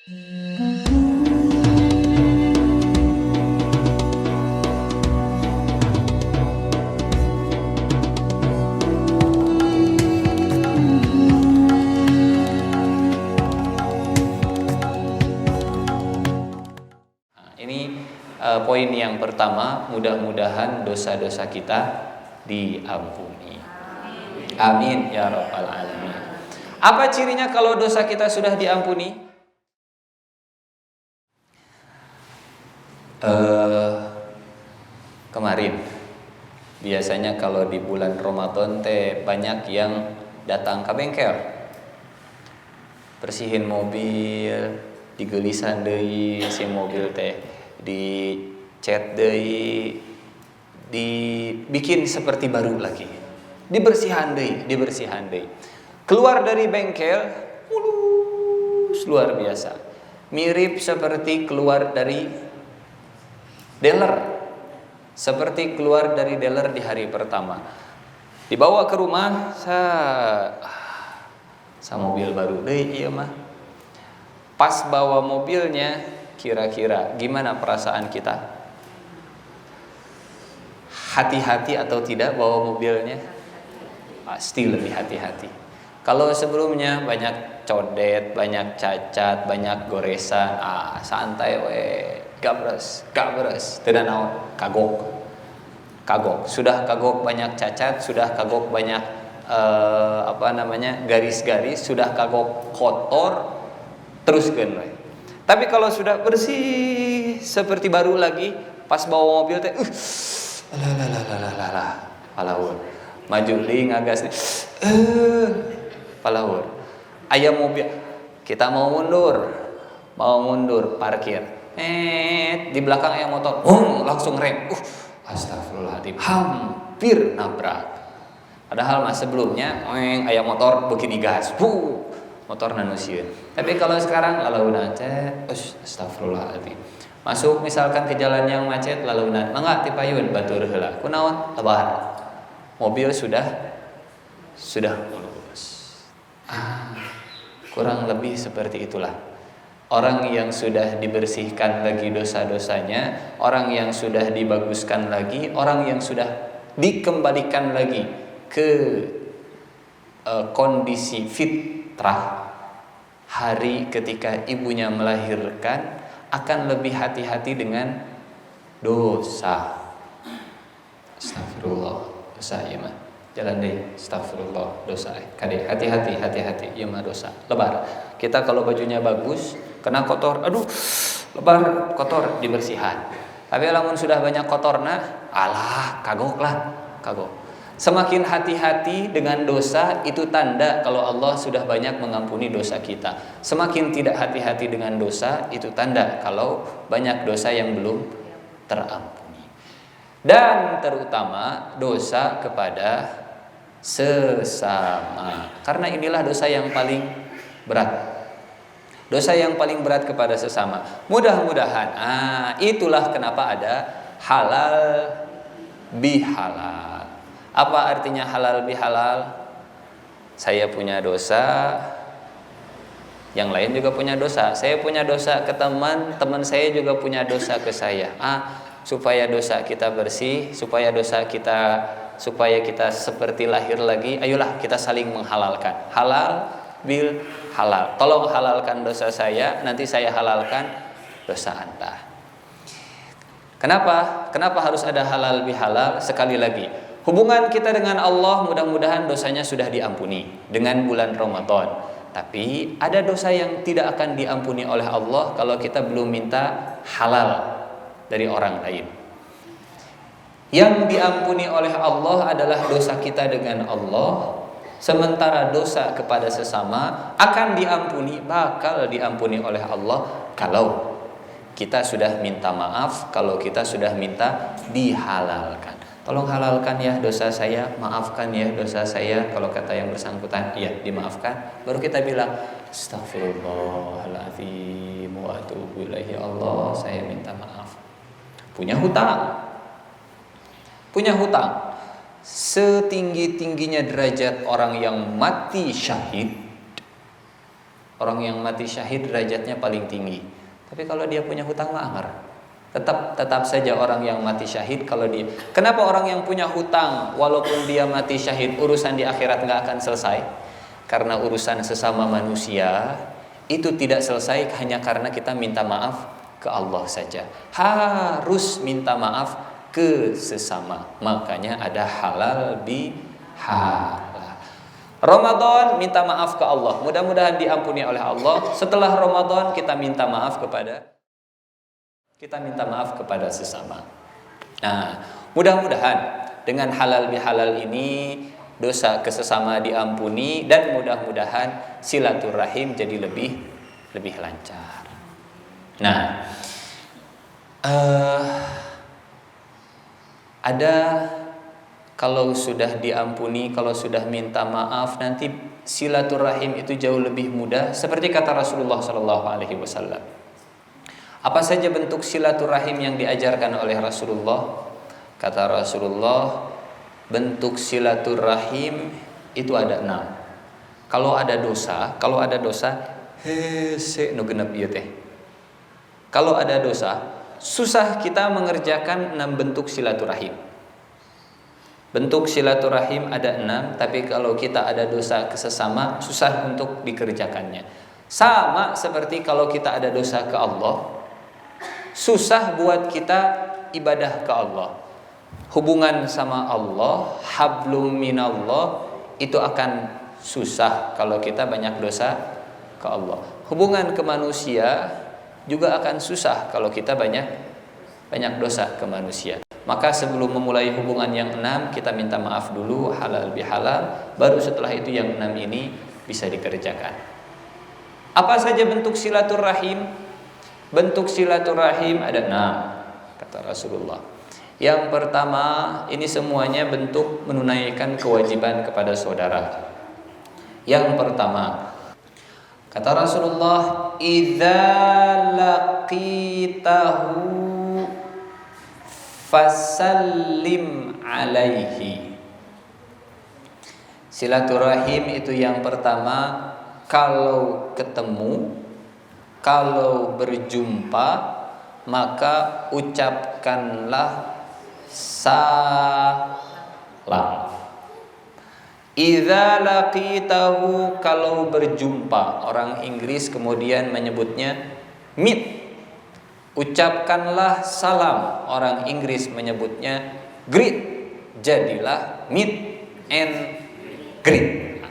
Poin yang pertama, mudah-mudahan dosa-dosa kita diampuni. Amin ya rabbal alamin. Apa cirinya kalau dosa kita sudah diampuni? Kemarin biasanya kalau di bulan Ramadan teh banyak yang datang ke bengkel, bersihin mobil, digelisan deui si mobil teh, dicat deui, dibikin seperti baru lagi, dibersihan deui. Keluar dari bengkel, mulus luar biasa, mirip seperti keluar dari dealer, seperti keluar dari dealer di hari pertama. Dibawa ke rumah, sa mobil baru deui ieu mah. Pas bawa mobilnya, kira-kira gimana perasaan kita? Hati-hati atau tidak bawa mobilnya? Pasti lebih hati-hati. Kalau sebelumnya banyak codet, banyak cacat, banyak goresan, santai we, gabres, teu naon, kagok. Sudah kagok banyak cacat, sudah kagok banyak garis-garis, sudah kagok kotor, teruskeun we. Tapi kalau sudah bersih seperti baru lagi, pas bawa mobil teh palawur. Maju deui ngagas palawur. Aya mobil, kita mau mundur parkir. Di belakang aya motor, langsung rem. Astagfirullahaladzim, hampir nabrak. Padahal sebelumnya aya motor beuki digas. Motor nanusieun. Tapi kalau sekarang lalauna teh astagfirullahaladzim. Masuk misalkan ke jalan yang macet, lalauna mangga ti payun batur heula. Kunaon? Lebar. Mobil sudah mulus. Kurang lebih seperti itulah. Orang yang sudah dibersihkan lagi dosa-dosanya, orang yang sudah dibaguskan lagi, orang yang sudah dikembalikan lagi ke kondisi fitrah, hari ketika ibunya melahirkan akan lebih hati-hati dengan dosa. Astagfirullah, dosa ieu mah. Jalan deui, astagfirullah, dosa. Kade hati-hati ieu mah dosa. Lebar. Kita kalau bajunya bagus, kena kotor, lebar kotor dibersihan. Tapi lamun sudah banyak kotorna, kagok. Semakin hati-hati dengan dosa, itu tanda kalau Allah sudah banyak mengampuni dosa kita. Semakin tidak hati-hati dengan dosa, itu tanda kalau banyak dosa yang belum terampuni. Dan terutama dosa kepada sesama. Karena inilah dosa yang paling berat. Dosa yang paling berat kepada sesama. Mudah-mudahan, itulah kenapa ada halal bihalal. Apa artinya halal bihalal? Saya punya dosa, yang lain juga punya dosa. Saya punya dosa ke teman saya juga punya dosa ke saya. Supaya dosa kita bersih, supaya kita seperti lahir lagi, ayolah kita saling menghalalkan. Halal bil halal. Tolong halalkan dosa saya, nanti saya halalkan dosa Anda. Kenapa harus ada halal bihalal? Sekali lagi, hubungan kita dengan Allah mudah-mudahan dosanya sudah diampuni dengan bulan Ramadan. Tapi ada dosa yang tidak akan diampuni oleh Allah kalau kita belum minta halal dari orang lain. Yang diampuni oleh Allah adalah dosa kita dengan Allah. Sementara dosa kepada sesama akan diampuni, bakal diampuni oleh Allah kalau kita sudah minta maaf, kalau kita sudah minta dihalalkan. Tolong halalkan ya dosa saya, maafkan ya dosa saya. Kalau kata yang bersangkutan, iya dimaafkan. Baru kita bilang, astagfirullahaladzim wa atubu ilaihi, Allah saya minta maaf. Punya hutang. Setinggi-tingginya derajat orang yang mati syahid, Orang yang mati syahid derajatnya paling tinggi. Tapi kalau dia punya hutang mah tetap saja orang yang mati syahid kalau dia. Kenapa orang yang punya hutang walaupun dia mati syahid urusan di akhirat nggak akan selesai? Karena urusan sesama manusia itu tidak selesai hanya karena kita minta maaf ke Allah saja. Harus minta maaf ke sesama. Makanya ada halal bihalal. Ramadan minta maaf ke Allah. Mudah-mudahan diampuni oleh Allah. Setelah Ramadan kita minta maaf kepada sesama. Nah, mudah-mudahan dengan halal bihalal ini dosa ke sesama diampuni dan mudah-mudahan silaturahim jadi lebih lancar. Nah, ada kalau sudah diampuni, kalau sudah minta maaf, nanti silaturahim itu jauh lebih mudah. Seperti kata Rasulullah SAW. Apa saja bentuk silaturahim yang diajarkan oleh Rasulullah? Kata Rasulullah, bentuk silaturahim itu ada 6. Kalau ada dosa, Kalau ada dosa, susah kita mengerjakan 6 bentuk silaturahim. Bentuk silaturahim ada 6, tapi kalau kita ada dosa ke sesama, susah untuk dikerjakannya. Sama seperti kalau kita ada dosa ke Allah, susah buat kita ibadah ke Allah. Hubungan sama Allah, hablum minallah, itu akan susah kalau kita banyak dosa ke Allah. Hubungan ke manusia juga akan susah kalau kita banyak dosa ke manusia. Maka sebelum memulai hubungan yang 6, kita minta maaf dulu, halal bihalal, baru setelah itu yang 6 ini bisa dikerjakan. Apa saja bentuk silaturahim? Bentuk silaturahim ada 6, kata Rasulullah. Yang pertama, ini semuanya bentuk menunaikan kewajiban kepada saudara. Yang pertama, kata Rasulullah, idza laqitahu fasallim alaihi. Silaturahim itu yang pertama, kalau ketemu, kalau berjumpa, maka ucapkanlah salam. Idza laqitahu, kalau berjumpa. Orang Inggris kemudian menyebutnya meet. Ucapkanlah salam. Orang Inggris menyebutnya greet. Jadilah meet and greet.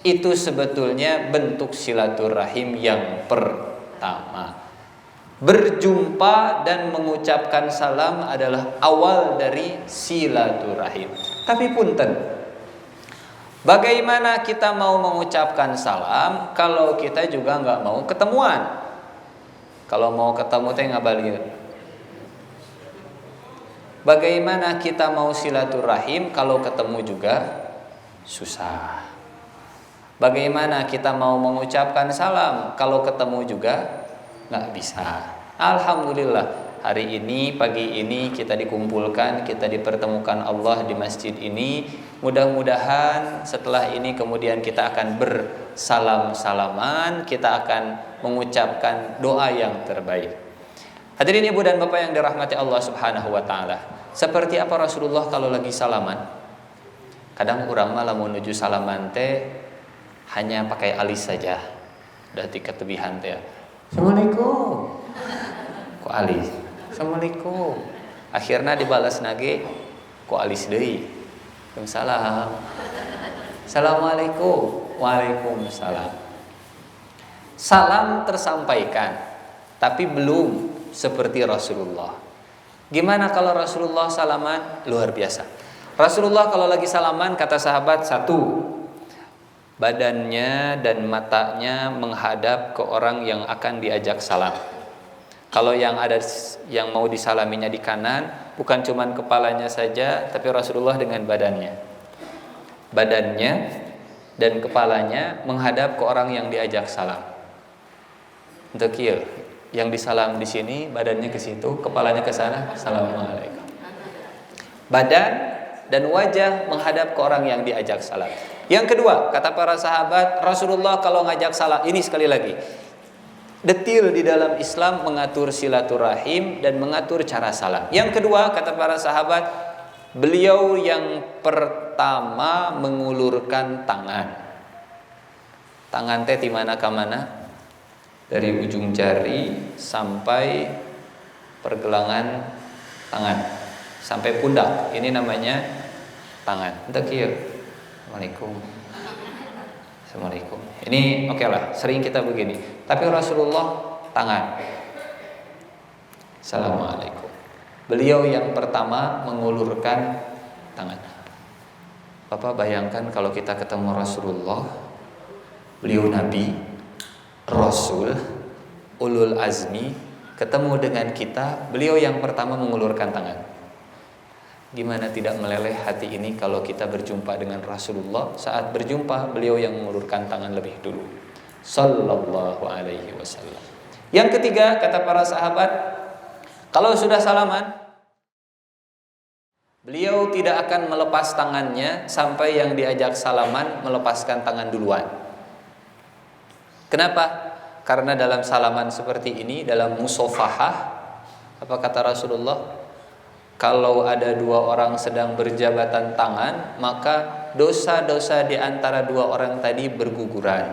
Itu sebetulnya bentuk silaturahim yang pertama. Berjumpa dan mengucapkan salam adalah awal dari silaturahim. Tapi punten, bagaimana kita mau mengucapkan salam kalau kita juga nggak mau ketemuan? Kalau mau ketemu teh ngabalieu. Bagaimana kita mau silaturahim kalau ketemu juga susah? Bagaimana kita mau mengucapkan salam kalau ketemu juga nggak bisa? Alhamdulillah, hari ini, pagi ini kita dikumpulkan, kita dipertemukan Allah di masjid ini. Mudah-mudahan setelah ini kemudian kita akan bersalam-salaman, kita akan mengucapkan doa yang terbaik. Hadirin ibu dan bapak yang dirahmati Allah Subhanahu wa taala. Seperti apa Rasulullah kalau lagi salaman? Kadang urang mah lamun menuju salaman teh hanya pakai alis saja. Udah tiket tebihan teh. Assalamualaikum. Ku alis. Assalamualaikum. Akhirna dibalas nage ku alis deui. Waalaikumsalam. Assalamualaikum. Waalaikumsalam. Salam tersampaikan, tapi belum seperti Rasulullah. Gimana kalau Rasulullah salaman? Luar biasa. Rasulullah kalau lagi salaman, kata sahabat, 1, badannya dan matanya menghadap ke orang yang akan diajak salam. Kalau yang mau disalaminya di kanan, bukan cuman kepalanya saja, tapi Rasulullah dengan badannya. Badannya dan kepalanya menghadap ke orang yang diajak salam. Untuk yang disalam di sini, badannya ke situ, kepalanya ke sana. Assalamualaikum. Badan dan wajah menghadap ke orang yang diajak salam. Yang kedua, kata para sahabat, Rasulullah kalau ngajak salam, ini sekali lagi, detil di dalam Islam mengatur silaturahim dan mengatur cara salam. Yang kedua, kata para sahabat, beliau yang pertama mengulurkan tangan. Tangan teh di mana ke mana? Dari ujung jari sampai pergelangan tangan, sampai pundak. Ini namanya tangan. Untuk kieu. Assalamualaikum. Ini oke lah, sering kita begini. Tapi Rasulullah tangan. Assalamualaikum. Beliau yang pertama mengulurkan tangan. Bapak bayangkan kalau kita ketemu Rasulullah, beliau Nabi, Rasul, Ulul Azmi, ketemu dengan kita, beliau yang pertama mengulurkan tangan. Gimana tidak meleleh hati ini kalau kita berjumpa dengan Rasulullah? Saat berjumpa, beliau yang mengulurkan tangan lebih dulu. Sallallahu alaihi wasallam. Yang ketiga, kata para sahabat, kalau sudah salaman, beliau tidak akan melepas tangannya sampai yang diajak salaman melepaskan tangan duluan. Kenapa? Karena dalam salaman seperti ini, dalam musofahah, apa kata Rasulullah? Kalau ada dua orang sedang berjabatan tangan, maka dosa-dosa di antara dua orang tadi berguguran.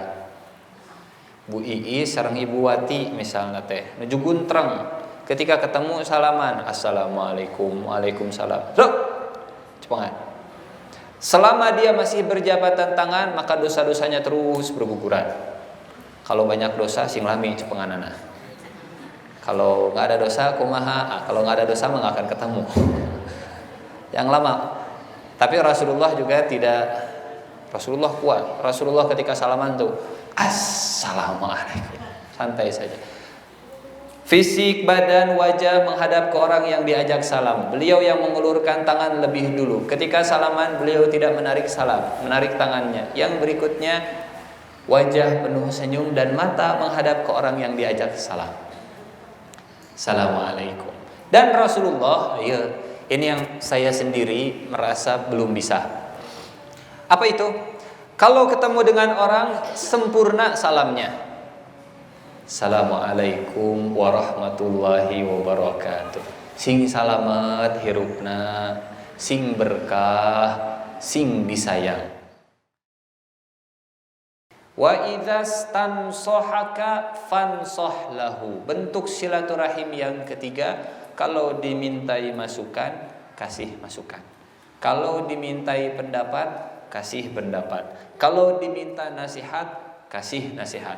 Bu Ii sareng Ibu Wati misalnya teh, nuju guntreng, ketika ketemu salaman, assalamualaikum, waalaikumsalam. Cepengan. Selama dia masih berjabatan tangan, maka dosa-dosanya terus berguguran. Kalau banyak dosa sing lami cepenganana. Kalau nggak ada dosa kumaha, kalau nggak ada dosa mah nggak akan ketemu. Yang lama. Tapi Rasulullah juga tidak. Rasulullah kuat. Rasulullah ketika salaman tuh, assalamualaikum, santai saja. Fisik, badan, wajah menghadap ke orang yang diajak salam. Beliau yang mengulurkan tangan lebih dulu. Ketika salaman beliau tidak menarik salam, menarik tangannya. Yang berikutnya wajah penuh senyum dan mata menghadap ke orang yang diajak salam. Assalamualaikum. Dan Rasulullah, ya, ini yang saya sendiri merasa belum bisa. Apa itu? Kalau ketemu dengan orang, sempurna salamnya. Assalamualaikum warahmatullahi wabarakatuh. Sing salamet hirupna, sing berkah, sing disayang. Wa idzastansohaka fansoh lahu. Bentuk silaturahim yang ketiga, kalau dimintai masukan, kasih masukan. Kalau dimintai pendapat, kasih pendapat. Kalau diminta nasihat, kasih nasihat.